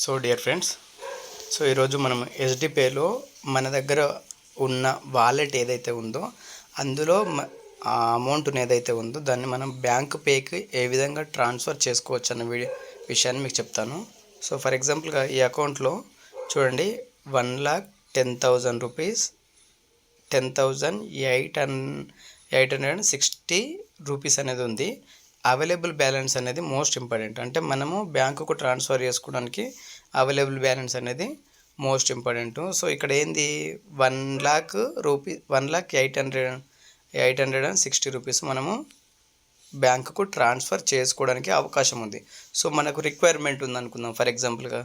So dear friends, ఈరోజు మనం SD పేలో మన దగ్గర ఉన్న వాలెట్ ఏదైతే ఉందో అందులో ఆ అమౌంట్ని ఏదైతే ఉందో దాన్ని మనం బ్యాంక్ పేకి ఏ విధంగా ట్రాన్స్ఫర్ చేసుకోవచ్చు అన్న విషయాన్ని మీకు చెప్తాను. సో ఫర్ ఎగ్జాంపుల్గా ఈ అకౌంట్లో చూడండి 1,10,000 రూపీస్ 10,860 రూపీస్ అనేది ఉంది. అవైలబుల్ బ్యాలెన్స్ అనేది మోస్ట్ ఇంపార్టెంట్. అంటే మనము బ్యాంకుకు ట్రాన్స్ఫర్ చేసుకోవడానికి అవైలబుల్ బ్యాలెన్స్ అనేది మోస్ట్ ఇంపార్టెంట్. సో ఇక్కడ ఏంది 1,00,000 రూపీస్ 1,0860 రూపీస్ మనము బ్యాంకుకు ట్రాన్స్ఫర్ చేసుకోవడానికి అవకాశం ఉంది. సో మనకు రిక్వైర్మెంట్ ఉంది అనుకుందాం. ఫర్ ఎగ్జాంపుల్గా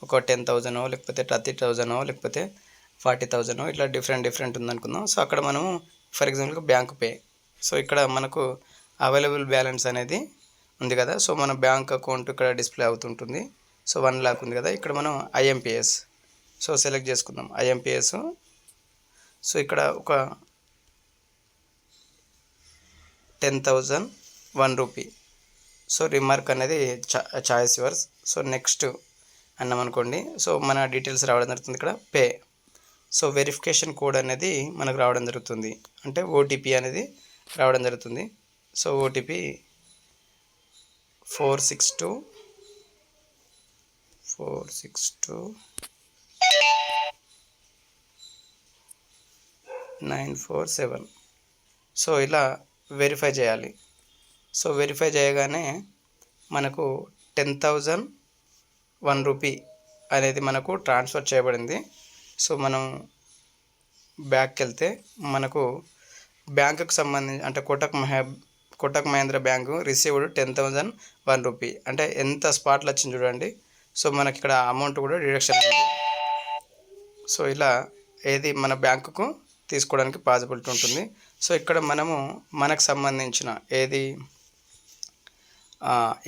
ఒక 10,000 లేకపోతే 30,000 లేకపోతే 40,000 ఇట్లా డిఫరెంట్ ఉందనుకుందాం. సో అక్కడ మనము ఫర్ ఎగ్జాంపుల్గా బ్యాంక్ పే, సో ఇక్కడ మనకు అవైలబుల్ బ్యాలెన్స్ అనేది ఉంది కదా. సో మన బ్యాంక్ అకౌంట్ ఇక్కడ డిస్ప్లే అవుతుంటుంది. సో 1,00,000 ఉంది కదా. ఇక్కడ మనం ఐఎంపిఎస్ సో సెలెక్ట్ చేసుకుందాం. ఐఎంపిఎస్ సో ఇక్కడ ఒక 10,001 రూపీ. సో రిమార్క్ అనేది చాయిస్ యువర్స్. సో నెక్స్ట్ అన్నాం అనుకోండి. సో మన డీటెయిల్స్ రావడం జరుగుతుంది. ఇక్కడ పే, సో వెరిఫికేషన్ కోడ్ అనేది మనకు రావడం జరుగుతుంది. అంటే ఓటీపీ అనేది రావడం జరుగుతుంది. So OTP 462,947. సో ఇలా వెరిఫై చేయాలి. సో వెరిఫై చేయగానే మనకు 10,001 రూపీ అనేది మనకు ట్రాన్స్ఫర్ చేయబడింది. సో మనం బ్యాక్కి వెళ్తే మనకు బ్యాంకుకు సంబంధించి అంటే Kotak Mahindra bank received 10,001 rupee అంటే ఎంత స్పాట్లో వచ్చింది చూడండి. సో మనకి ఇక్కడ అమౌంట్ కూడా డిడక్షన్ అయింది. సో ఇలా ఏది మన బ్యాంకుకు తీసుకోవడానికి పాసిబిలిటీ ఉంటుంది. సో ఇక్కడ మనకు సంబంధించిన ఏది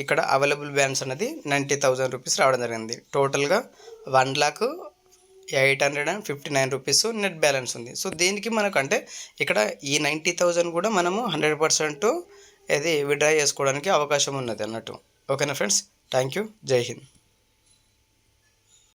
ఇక్కడ అవైలబుల్ బ్యాలెన్స్ అనేది 90,000 రూపీస్ రావడం జరిగింది. టోటల్గా 1,0859 రూపీస్ నెట్ బ్యాలెన్స్ ఉంది. సో దీనికి మనకు అంటే ఇక్కడ ఈ 90,000 కూడా మనము 100% ఇది విత్డ్రా చేసుకోవడానికి అవకాశం ఉన్నది అన్నట్టు. ఓకేనా ఫ్రెండ్స్, థ్యాంక్ యూ, జై హింద్.